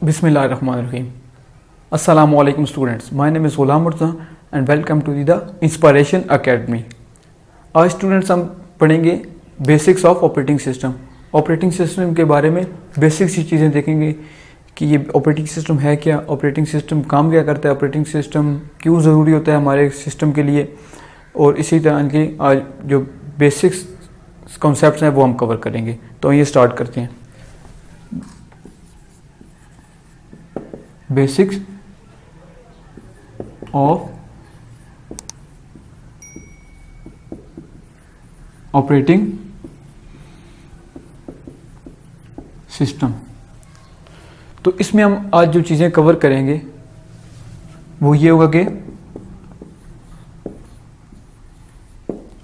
बिस्मिल्लाहिर्रहमानिर्रहीम। अस्सलामु अलैकुम students, my name is Ghulam Murtaza and welcome to the inspiration academy. आज स्टूडेंट्स हम पढ़ेंगे basics of operating system. Operating system के बारे में बेसिक सी चीज़ें देखेंगे कि ये ऑपरेटिंग सिस्टम है क्या, ऑपरेटिंग सिस्टम काम क्या करता है, ऑपरेटिंग सिस्टम क्यों ज़रूरी होता है हमारे सिस्टम के लिए, और इसी तरह के आज जो बेसिक्स कॉन्सेप्ट्स हैं वो हम कवर करेंगे। तो ये स्टार्ट करते हैं। Basics of operating system. तो इसमें हम आज जो चीज़ें कवर करेंगे वो ये होगा कि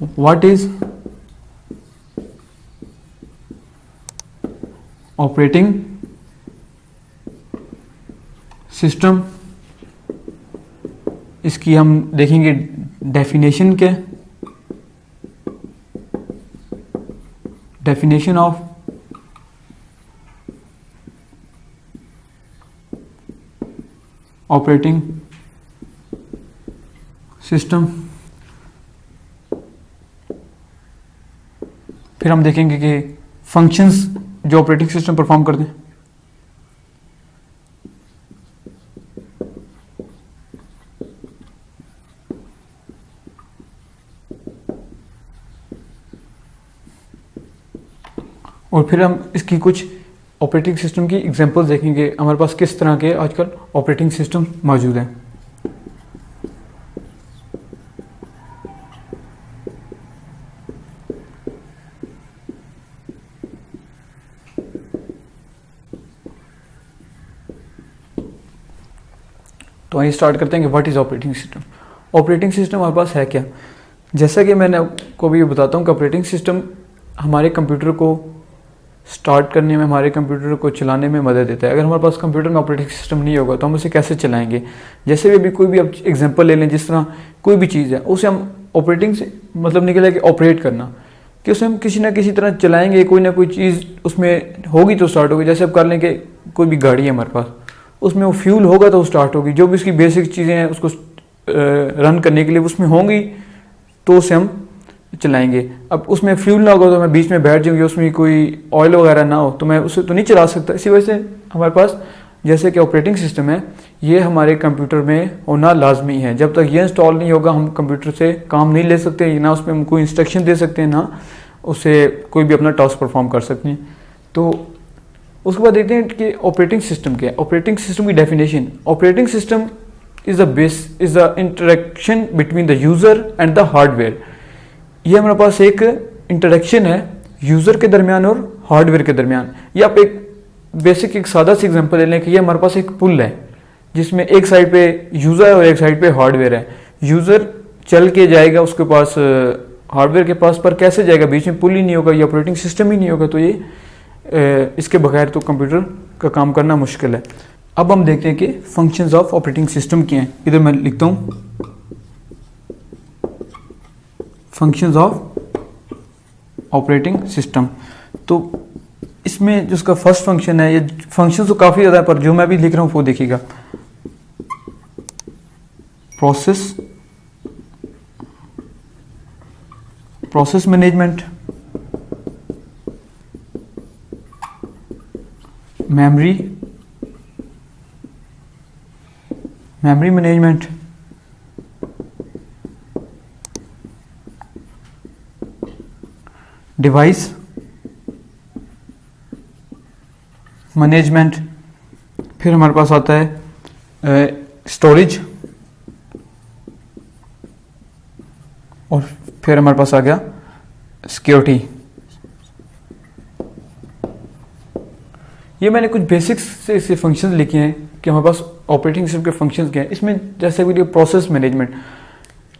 व्हाट इज ऑपरेटिंग सिस्टम, इसकी हम देखेंगे डेफिनेशन क्या, डेफिनेशन ऑफ ऑपरेटिंग सिस्टम। फिर हम देखेंगे कि फंक्शंस जो ऑपरेटिंग सिस्टम परफॉर्म करते हैं। और फिर हम इसकी कुछ ऑपरेटिंग सिस्टम की एग्जांपल्स देखेंगे, हमारे पास किस तरह के आजकल ऑपरेटिंग सिस्टम मौजूद हैं। तो आइए स्टार्ट करते हैं कि what is operating system. Operating system हमारे पास है क्या। जैसा कि मैंने आपको भी बताता हूँ कि ऑपरेटिंग सिस्टम हमारे कंप्यूटर को स्टार्ट करने में, हमारे कंप्यूटर को चलाने में मदद देता है। अगर हमारे पास कंप्यूटर में ऑपरेटिंग सिस्टम नहीं होगा तो हम उसे कैसे चलाएंगे। जैसे भी अभी कोई भी अब एग्जांपल ले लें, जिस तरह कोई भी चीज़ है उसे हम ऑपरेटिंग से मतलब निकला कि ऑपरेट करना, कि उसे हम किसी ना किसी तरह चलाएंगे, कोई ना कोई चीज़ उसमें होगी तो स्टार्ट होगी। जैसे अब कर लें कि कोई भी गाड़ी है हमारे पास, उसमें वो फ्यूल होगा तो स्टार्ट होगी। जो भी उसकी बेसिक चीज़ें हैं उसको रन करने के लिए उसमें होंगी तो उसे हम चलाएंगे। अब उसमें फ्यूल ना होगा तो मैं बीच में बैठ जाऊँगी, उसमें कोई ऑयल वगैरह ना हो तो मैं उसे तो नहीं चला सकता। इसी वजह से हमारे पास जैसे कि ऑपरेटिंग सिस्टम है ये हमारे कंप्यूटर में होना लाजमी है। जब तक ये इंस्टॉल नहीं होगा हम कंप्यूटर से काम नहीं ले सकते, ना उसमें हम कोई इंस्ट्रक्शन दे सकते हैं, ना उससे कोई भी अपना टास्क परफॉर्म कर सकते हैं। तो उसके बाद देखते हैं कि ऑपरेटिंग सिस्टम क्या है। ऑपरेटिंग सिस्टम की definition, operating system is the interaction between the user and the hardware. ये हमारे पास एक इंटरेक्शन है यूज़र के दरमियान और हार्डवेयर के दरमियान। ये आप एक बेसिक एक सादा सी एग्जांपल ले लें कि ये हमारे पास एक पुल है जिसमें एक साइड पे यूज़र है और एक साइड पे हार्डवेयर है। यूज़र चल के जाएगा उसके पास हार्डवेयर के पास, पर कैसे जाएगा, बीच में पुल ही नहीं होगा, ये ऑपरेटिंग सिस्टम ही नहीं होगा, तो ये इसके बगैर तो कंप्यूटर का काम करना मुश्किल है। अब हम देखते हैं कि फंक्शंस ऑफ ऑपरेटिंग सिस्टम क्या हैं। इधर मैं लिखता हूँ फंक्शंस ऑफ ऑपरेटिंग सिस्टम। तो इसमें जिसका फर्स्ट फंक्शन है, ये फंक्शन तो काफ़ी ज़्यादा है पर जो मैं भी लिख रहा हूँ वो देखिएगा। Process management, memory management, device management, फिर हमारे पास आता है स्टोरेज, और फिर हमारे पास आ गया सिक्योरिटी। ये मैंने कुछ बेसिक्स से इसके फंक्शंस लिखे हैं कि हमारे पास ऑपरेटिंग सिस्टम के फंक्शंस क्या हैं। इसमें जैसे कि प्रोसेस मैनेजमेंट,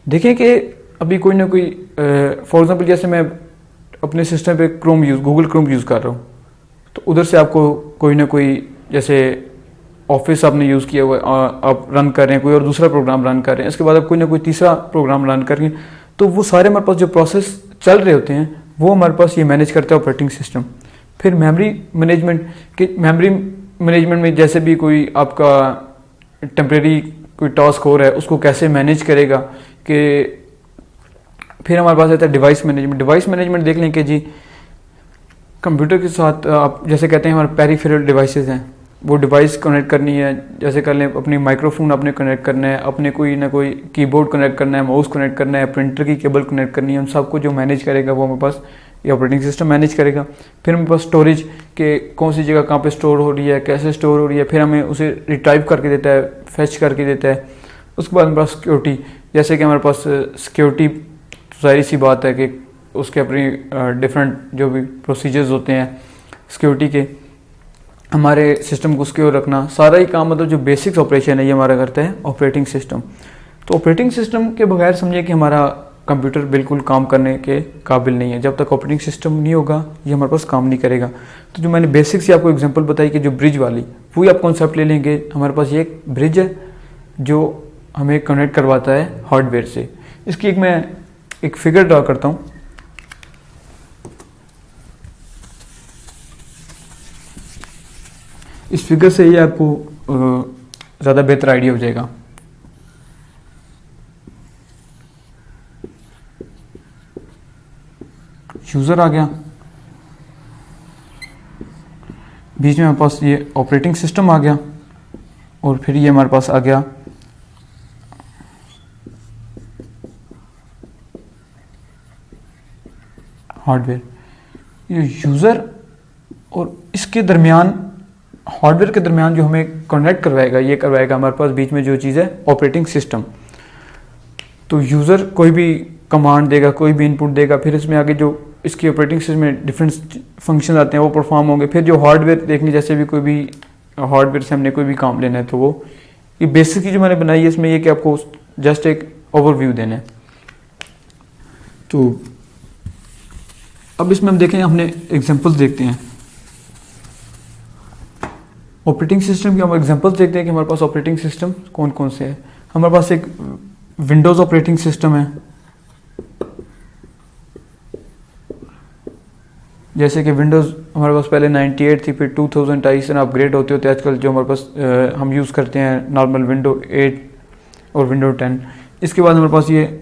देखें कि अभी कोई ना कोई फॉर एग्जांपल जैसे मैं अपने सिस्टम पे गूगल क्रोम यूज़ कर रहा हूँ, तो उधर से आपको कोई ना कोई, जैसे ऑफिस आपने यूज़ किया हुआ है, आप रन कर रहे हैं, कोई और दूसरा प्रोग्राम रन कर रहे हैं, इसके बाद आप कोई ना कोई तीसरा प्रोग्राम रन कर रहे हैं, तो वो सारे हमारे पास जो प्रोसेस चल रहे होते हैं वो हमारे पास ये मैनेज करता है ऑपरेटिंग सिस्टम। फिर मेमोरी मैनेजमेंट, कि मेमोरी मैनेजमेंट में जैसे भी कोई आपका टेम्प्रेरी कोई टास्क हो रहा है उसको कैसे मैनेज करेगा कि फिर हमारे पास आता है डिवाइस मैनेजमेंट। डिवाइस मैनेजमेंट देख लें कि जी कंप्यूटर के साथ आप जैसे कहते हैं हमारे पेरिफेरल डिवाइसेस हैं, वो डिवाइस कनेक्ट करनी है, जैसे कर लें अपनी माइक्रोफोन आपने कनेक्ट करना है, अपने कोई ना कोई कीबोर्ड कनेक्ट करना है, माउस कनेक्ट करना है, प्रिंटर की केबल कनेक्ट करनी है, उन सबको जो मैनेज करेगा वो हमारे पास ये ऑपरेटिंग सिस्टम मैनेज करेगा। फिर हमारे पास स्टोरेज के कौन सी जगह कहाँ पे स्टोर हो रही है, कैसे स्टोर हो रही है, फिर हमें उसे रिट्राइव करके देता है, फेच करके देता है। उसके बाद हमारे पास सिक्योरिटी, जैसे कि हमारे पास सिक्योरिटी जाहिर सी बात है कि उसके अपनी डिफरेंट जो भी प्रोसीजर्स होते हैं सिक्योरिटी के, हमारे सिस्टम को सिक्योर रखना, सारा ही काम मतलब जो बेसिक्स ऑपरेशन है ये हमारा करता है ऑपरेटिंग सिस्टम। तो ऑपरेटिंग सिस्टम के बगैर समझिए कि हमारा कंप्यूटर बिल्कुल काम करने के काबिल नहीं है। जब तक ऑपरेटिंग सिस्टम नहीं होगा ये हमारे पास काम नहीं करेगा। तो जो मैंने बेसिक्स ही आपको एग्जांपल बताई कि जो ब्रिज वाली, वही आप कॉन्सेप्ट ले लेंगे। हमारे पास ये एक ब्रिज है जो हमें कनेक्ट करवाता है हार्डवेयर से। इसकी मैं एक फिगर ड्रा करता हूँ। इस फिगर से ये आपको ज़्यादा बेहतर आइडिया हो जाएगा। यूज़र आ गया, बीच में हमारे पास ये ऑपरेटिंग सिस्टम आ गया, और फिर ये हमारे पास आ गया हार्डवेयर। ये यूज़र और इसके दरमियान, हार्डवेयर के दरमियान जो हमें कनेक्ट करवाएगा, ये करवाएगा हमारे पास बीच में जो चीज़ है ऑपरेटिंग सिस्टम। तो यूज़र कोई भी कमांड देगा, कोई भी इनपुट देगा, फिर इसमें आगे जो इसकी ऑपरेटिंग सिस्टम में डिफरेंट फंक्शन आते हैं वो परफॉर्म होंगे। फिर जो हार्डवेयर देखने, जैसे भी कोई भी हार्डवेयर से हमने कोई भी काम लेना है तो वो ये बेसिक जो मैंने बनाई है इसमें ये कि आपको जस्ट एक ओवरव्यू देना है। तो अब इसमें हम देखें, हमने एग्जांपल्स देखते हैं ऑपरेटिंग सिस्टम की। हम एग्जांपल्स देखते हैं कि हमारे पास ऑपरेटिंग सिस्टम कौन कौन से हैं। हमारे पास एक विंडोज़ ऑपरेटिंग सिस्टम है, जैसे कि विंडोज़ हमारे पास पहले 98 थी, फिर 2000 आई, से अपग्रेड होते होते आजकल जो हमारे पास हम यूज़ करते हैं नॉर्मल विंडो 8 और विंडो 10। इसके बाद हमारे पास ये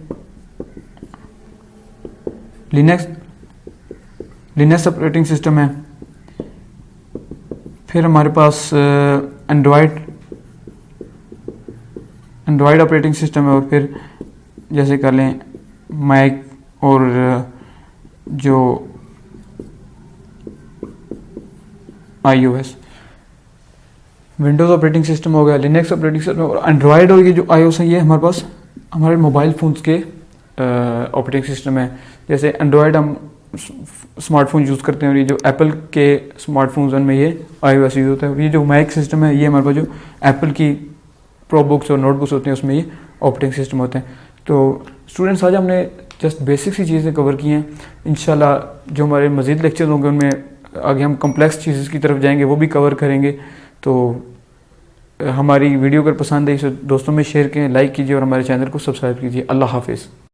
लिनक्स ऑपरेटिंग सिस्टम है। फिर हमारे पास एंड्रॉयड ऑपरेटिंग सिस्टम है, और फिर जैसे कर लें मैक और जो iOS। विंडोज़ ऑपरेटिंग सिस्टम हो गया, लिनक्स ऑपरेटिंग सिस्टम, और एंड्रॉयड और ये जो iOS है ये हमारे पास हमारे मोबाइल फ़ोन्स के ऑपरेटिंग सिस्टम है। जैसे एंड्रॉयड हम स्मार्टफोन यूज़ करते हैं, और ये जो एप्पल के स्मार्टफोन्स उनमें ये iOS यूज़ होता है। और ये जो मैक सिस्टम है ये हमारे पास जो एप्पल की प्रो बुक्स और नोटबुक्स होते हैं उसमें ये ऑपरेटिंग सिस्टम होते हैं। तो स्टूडेंट्स, आज हमने जस्ट बेसिक सी चीज़ें कवर की हैं। इंशाल्लाह जो हमारे मज़ीद लेक्चर होंगे उनमें आगे हम कम्प्लेक्स चीज़ की तरफ जाएंगे, वो भी कवर करेंगे। तो हमारी वीडियो अगर पसंद है इसे दोस्तों में शेयर करें, लाइक कीजिए और हमारे चैनल को सब्सक्राइब कीजिए। अल्लाह हाफिज़।